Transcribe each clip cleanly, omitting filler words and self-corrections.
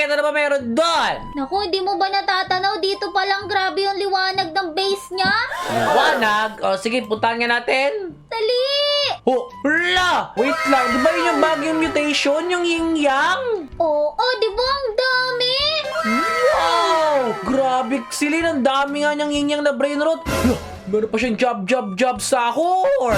bakit? Ano ba meron doon? Naku, di mo ba natatanaw? Dito palang grabe yung liwanag ng base niya. Liwanag? O, sige, puntahan nga natin. Dali! Oh, hala! Wait lang, di ba yun yung bagong mutation? Yung yin-yang? Oo, di ba ang dami? Wow! Grabe, Silin, ang dami nga niyang yin-yang na brain rot. Meron pa siyang job sahur.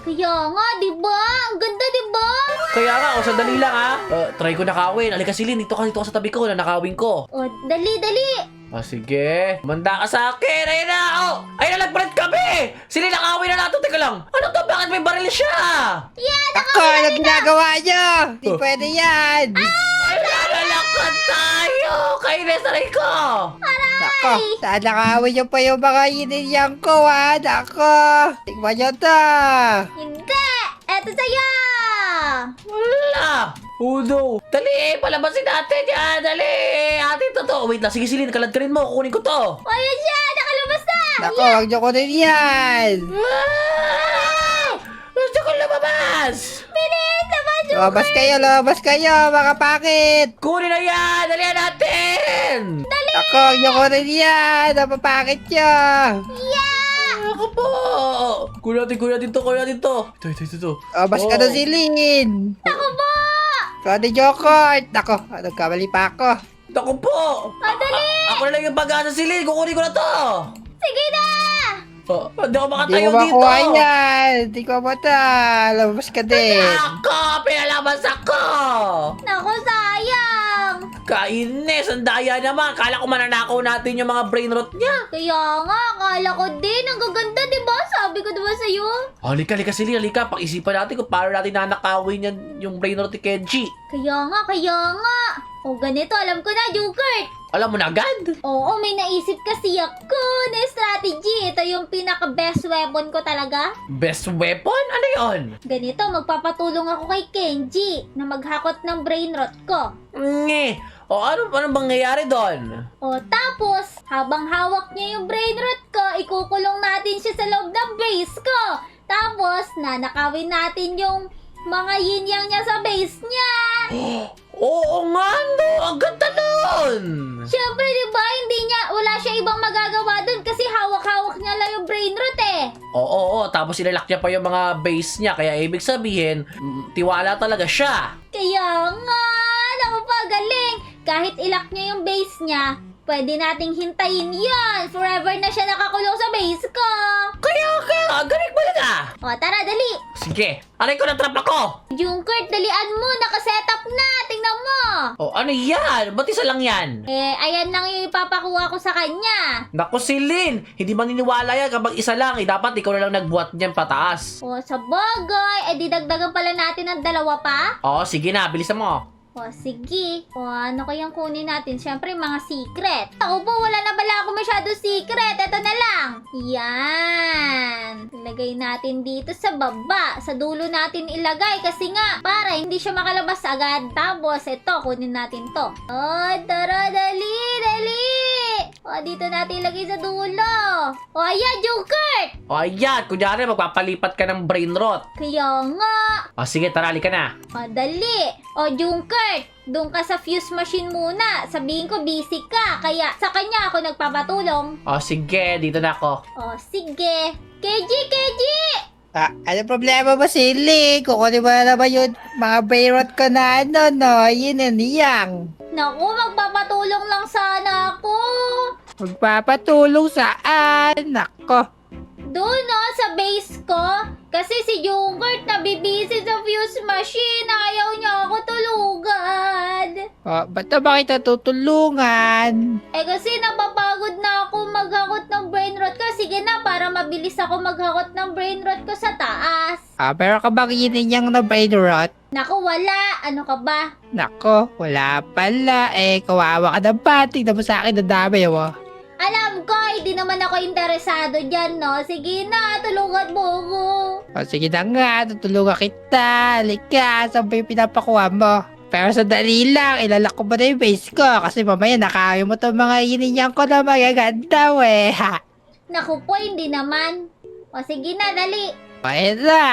Kaya nga, di ba? Ang ganda, di ba? Kaya nga, o sandali lang ha. Try ko nakawin. Alika Silin, dito ka sa tabi ko na nakawin ko. O, dali. Sige. Manda ka sa akin. Ayun na. Oh, ayun na, nag-bread kami. Silin, nakawin na natin. Teka lang. Ano to? Bakit may baril siya? Yeah, Ako, ano ginagawa nyo? Di pwede yan. Ay, nalalakad tayo. Kayo na sa ko. Nako, nakawin nyo pa yung mga yininyang ko, ha? Nako, tingnan nyo to. Hindi! Eto sa'yo! Wala. Oh no. Dali, palabasin natin yan. Dali. Atin to. Wait lang. Sige, Silin. Kalad ka rin mo. Kukunin ko to. O, yan siya! Nakalabas na! Nako, huwag nyo kunin yan. Ah! Gusto ko lumabas. Bilis! Naman yung Lumabas kayo, mga pakit. Kunin na yan. Dali natin. Nako, huwag nyo kunin yan. Napapakit nyo. Ako po. Kunin natin to. Ito. Lumabas ka na, Silin. Ako po! Kunin nyo ko. Nako, nagkamali pa ako. Ako po. Dali! Ako na lang yung pag-asa, Silin. Kukunin ko na to. Sige na! Hindi ako Hindi makatayo mo dito. makuha yan. Hindi ko mata. Lumabas ka din. Ako. Pinalabas ako. Naku, sayang! Kainis. Ang daya naman. Kala ko mananakaw natin yung mga brain rot niya. Kaya nga, akala ko din. Ang gaganda, di ba? Sabi ko diba sa'yo? Halika, Silin. Halika. Pag-isipan natin kung paano natin nanakawin yan yung brain rot ni Kenji. Kaya nga. O, ganito. Alam ko na, Jukert. Alam mo na agad. Oo, may naisip kasi ako na strategy. Ito yung pinaka-best weapon ko talaga. Best weapon? Ano yon? Ganito, magpapatulong ako kay Kenji na maghakot ng brain rot ko. Nge. O ano bang nangyayari doon? O tapos, habang hawak niya yung brain rot ko, ikukulong natin siya sa loob ng base ko. Tapos, nanakawin natin yung mga yin-yang niya sa base niya. Oo nga no. Ang ganda nun. Siyempre, di ba, wala siya ibang magagawa dun kasi hawak-hawak niya lang yung brain rot eh. Oo. Tapos ilalak niya pa yung mga base niya. Kaya ibig sabihin, tiwala talaga siya. Kaya nga, naku pa, galing. Kahit ilak niya yung base niya, pwede nating hintayin yan. Forever na siya nakakulong sa base ko. Kaya, galing ba yun ah? O, tara, dali. Sige, aray ko na trap ako. Junkert, dalian mo. Nakasetup na. Tingnan mo. O ano yan? Ba't isa lang yan? Ayan lang yung ipapakuha ko sa kanya. Naku, Silin, hindi maniniwala yan kapag isa lang. Dapat ikaw na lang nagbuhat niyan pataas. O, sa bagay. Didagdagan pala natin ng 2 pa. Oo, sige na, bilisan mo. O, sige. O, ano kayang kunin natin? Siyempre, mga secret. Ako po, wala na bala ako masyado secret. Ito na lang. Yan. Ilagay natin dito sa baba. Sa dulo natin ilagay. Kasi nga, para hindi siya makalabas agad. Tapos, ito, kunin natin to. O, tara, dali. O, dito natin ilagay sa dulo. O, ayan, Jokert. O ayan, kunyari magpapalipat ka ng brain rot. Kaya nga. O sige, tarali ka na. O, dali. O, Junkert, doon ka sa fuse machine muna. Sabihin ko, busy ka. Kaya sa kanya ako nagpapatulong. O sige, dito na ako. O, sige. Keji! Ano problema ba, Silly? Kukunin mo na naman yung mga bayrot ko na yun ang niyang. Naku, magpapatulong lang sana ako. Magpapatulong saan? Nako. Doon, no, sa base ko. Kasi si Junkert nabibisi sa fuse machine. Ayaw niya ako tulugan. Ba't ba kita tutulungan? Kasi napapagod na ako maghakot ng brain rot ko. Sige na, para mabilis ako maghakot ng brain rot ko sa taas. Pero ka bang yun na bayrot? Naku, wala. Ano ka ba? Nako, wala pala. Kawawa ka na ba? Tingnan mo sa akin, nadami mo. Alam ko, hindi naman ako interesado dyan, no? Sige na, tulungan mo ako. Sige na nga, tutulungan kita. Halika, saan ba yung pinapakuha mo? Pero sandali lang, ilalak ko ba na yung base ko? Kasi mamaya nakawin mo itong mga ininyan ko na magaganda, ha? Naku po, hindi naman. O sige na, dali. Ayan na.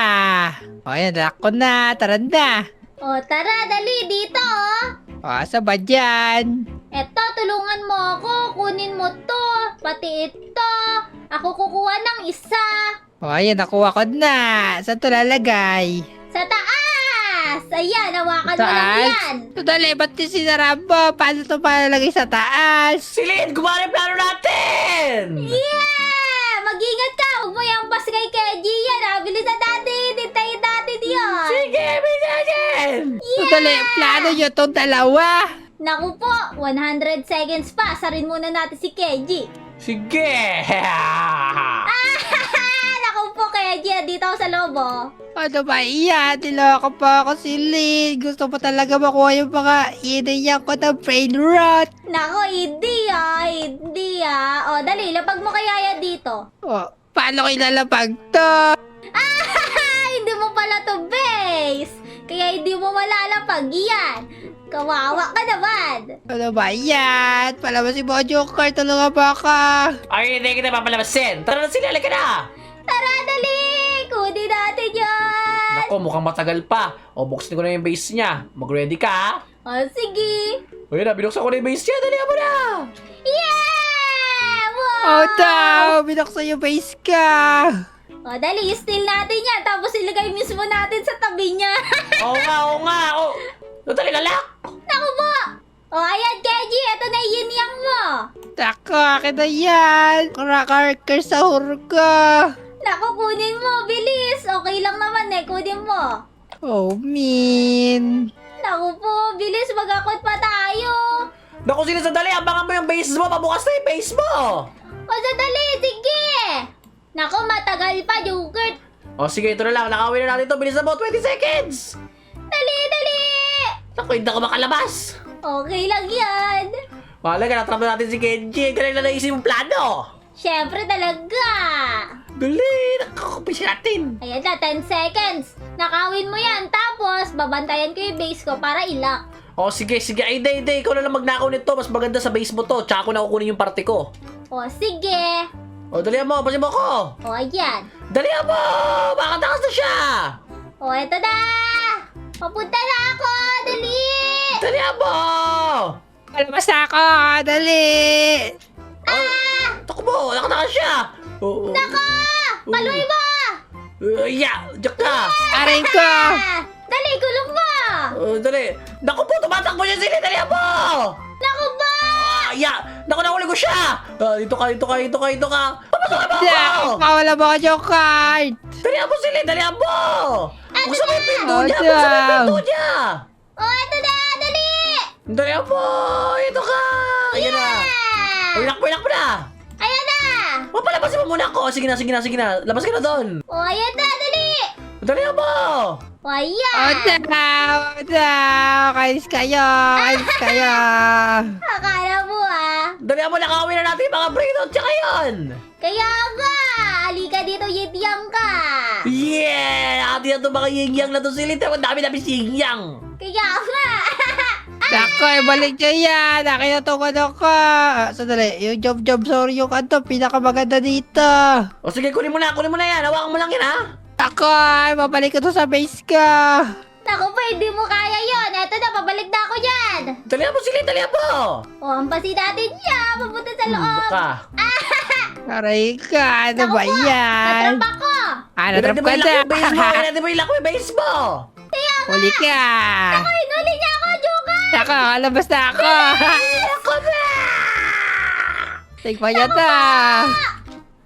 Ayan, nalak ko na. Tara na. O tara, dali, dito, oh. Asa ba dyan? Eto, tulungan mo ako. Kunin mo to. Pati ito. Ako kukuha ng isa. O, ayan, nakuha ko na. Saan ito lalagay? Sa taas! Ayan, hawakan mo lang yan. Dali, ba't yung sinara mo? Paano ito palalagay sa taas? Silid, gumana yung plano natin! Yeah! Mag-ingat ka! Huwag mo yung pas kay Keji yan ha! Bilis na natin! Hintayin natin yun! Sige, bisasin! Dali, plano nyo itong dalawa. Naku po! 100 seconds pa! Asarin muna natin si Keji! Sige! Naku po Keji! Dito ako sa loob oh! Ano ba iyan? Niloko pa ako si Lynn. Gusto mo talaga makuha yung mga iniyan ko ng brain rot. Naku, hindi ah! Hindi ah! O, dali! Lapag mo kaya yan dito! O, paano ko ilalapag to? Hindi mo pala to base! Kaya hindi mo malalapag yan! Kawawa ka naman! Ano ba yan? Palabas si Mojo Car. Tulungan ba ka? Ay, hindi kita papalabasin! Tara na sila, halika na! Tara, dali! Kunin natin yan! Nako, mukhang matagal pa. O, buksan ko na yung base niya. Mag-ready ka, ha? O, sige! Ayun na, binuksan ko na yung base niya. Dali mo na! Yeah! Wow! Oh, daw! Binuksan yung base ka. O, dali, steal natin yan. Tapos ilagay mismo natin sa tabi niya. Oo nga, oo nga. O, dali, lalak! Naku po! O, ayan, Keji. Ito na yung yang mo. Tako, akin na yan. Karakarker sa hurga. Naku, kunin mo. Bilis. Okay lang naman eh. Kunin mo. Oh, min. Naku po. Bilis. Magakot pa tayo. Naku, sila sandali. Abangan mo yung base mo. Pabukas na yung base mo. O, sadali. Sige. Naku, matagal pa, Jugert. O, sige, ito na lang. Nakawin na natin ito. Bilis na mo. 20 seconds. Dali, dali. Naku, hindi ako makalabas. Okay lang yan. Mahalaga, natrap na natin si Kenji. Galing na naisip mong plano. Siyempre talaga. Dali, nakakupis natin. Ayan na, 10 seconds. Nakawin mo yan. Tapos, babantayan ko yung base ko para ilock. O, sige, sige. Ay, hindi. Ikaw na lang magnakaw nito. Mas maganda sa base mo to. Tsaka ko na kukunin yung parte ko. O, sige. O, dalihan mo. Pasin mo ko. O, ayan. Dalihan mo! Baka takas na siya! O, eto na. Papunta na ako. Dali. Dalihan mo! Palabas na ako. Dali. Takbo! Nakatakas siya! Nako! Paluin mo! Yeah! Diyak ka! Aray ko. Dali, gulong mo! Dali! Naku po! Tumatakbo siya sila! Dalihan mo! Naku ba? Yeah! Naku, nahuli ko siya! Dito ka, dito ka, dito ka, dito ka! Papasok ka Diyan, ako! mawala mo ko yung card. Dalihan mo sila! Dalihan mo! Buksan mo yung pinto Oh, niya! Buksan mo yung down. pinto niya! O, eto na! Dali! Dalihan mo! Ito ka! Ayan na! Ilak mo na! Ayan na! Mapalabasin mo muna ako! Sige na, sige na, sige na! Labas ka na doon! O, ayan na! Dali! Dalihan mo! O, ayan! Oh, daw. Kainis kayo. Kainis kayo. Akala mo ah! Dalihan mo, nakawin na natin yung mga brain out tsaka yun! Kaya nga! Halika dito, yityang ka! Yeah! Ate na ito mga yin-yang na to silid. Ang dami-dami si yin-yang! Kaya nga! Nako, ibalik nyo yan. Nakinatukan ako. Sandali, yung job sorry yung kanto. Pinakamaganda dito. O sige, kunin mo na yan. Hawakan mo lang yan, ha? Ako, mabalik ko to sa base ko. Naku pa, hindi mo kaya yon. Eto na, pabalik na ako dyan! Dalihan mo silid, dalihan mo! O, hampasin natin siya! Papunta sa loob! Baka. Aray ka, ano ba Naku po, yan? natrap ako! Natrap ka na. Ilagay mo yung lock yung base mo! Huli ka. Ay, nuli niya ako, Joker! Nako, alabas na ako. Ako na! Tigpa niya ta.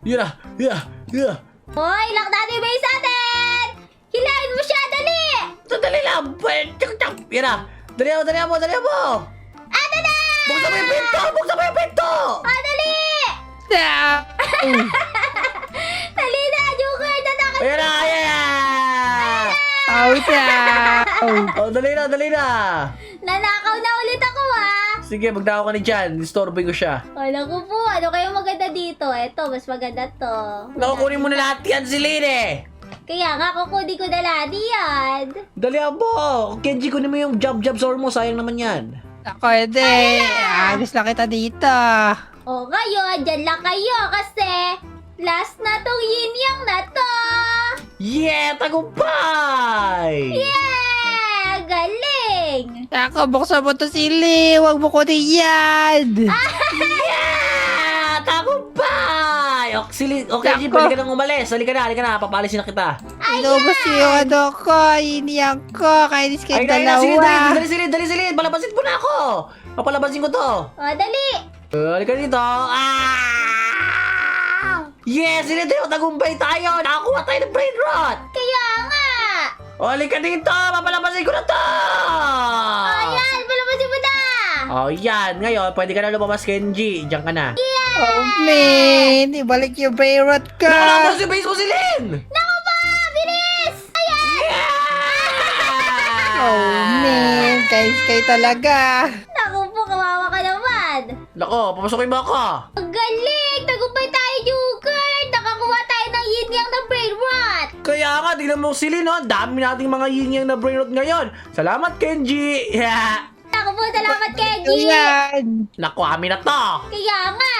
Yun na! Hoy, lock natin yung base natin! Hilahin mo siya, dali! Dali lang! Yan na! Dalihan mo! Ano na? Buksan mo yung pinto! Dali! Ta- Dali na, Joker! Tataka Ayan na! Oh, daw. Oh, dali na! Nanakaw na ulit ako, ah! Sige, magdako ka ni Jan. Disturbe ko siya. Wala ko po, ano kayong maganda dito? Eto, mas maganda to. Nakukunin mo na lahat yan si Lene! Kaya nga, kukunin ko na lahat yan. Dalihan mo! Kenji, kunin mo yung job sword mo. Sayang naman yan. Ako, hindi. Alis lang kita dito. O ngayon, dyan lang kayo kasi last na tong yin-yang na to. Yeah! Tagumpay! Yeah! Galing! Ako, buksan mo to sili. Huwag mo kunin yan. Yeah! Tagumpay! Okay, Jim, Nako. pwede ka nang umalis. Halika na. Papalisin na kita. Inubos yung ano ko, iniyan ko. Kainis kayo Ay, sige, dalawa. dali. Palabasin mo na ako. Papalabasin ko to. O, dali. Halika dito. Yes, Silid, tagumpay tayo. Nakakuha tayo ng brain rot. Kaya nga. Halika dito. Papalabasin ko na to. Ayan, palabasin mo na. Oh, yan. Ngayon, pwede ka na lumabas, Kenji. Diyan ka na. Oh, man. Ibalik yung Bayrot ka. Nakalabas yung base mo, Silin! Naku pa, bilis. Ayan. Yeah! Oh, man. Kainis kayo talaga. Naku po, kawawa ka naman. Nako, papasukin mo ako. Ang galing. Tagumpay tayo, Jugert. Nakakuha tayo ng yin yang na brain rot. Kaya nga, tingnan mo, Silin, no? Dami nating mga yin-yang na brain rot ngayon. Salamat, Kenji. Yeah. Naku po, salamat, Kenji. Ayan. Naku, amin na to. Kaya nga.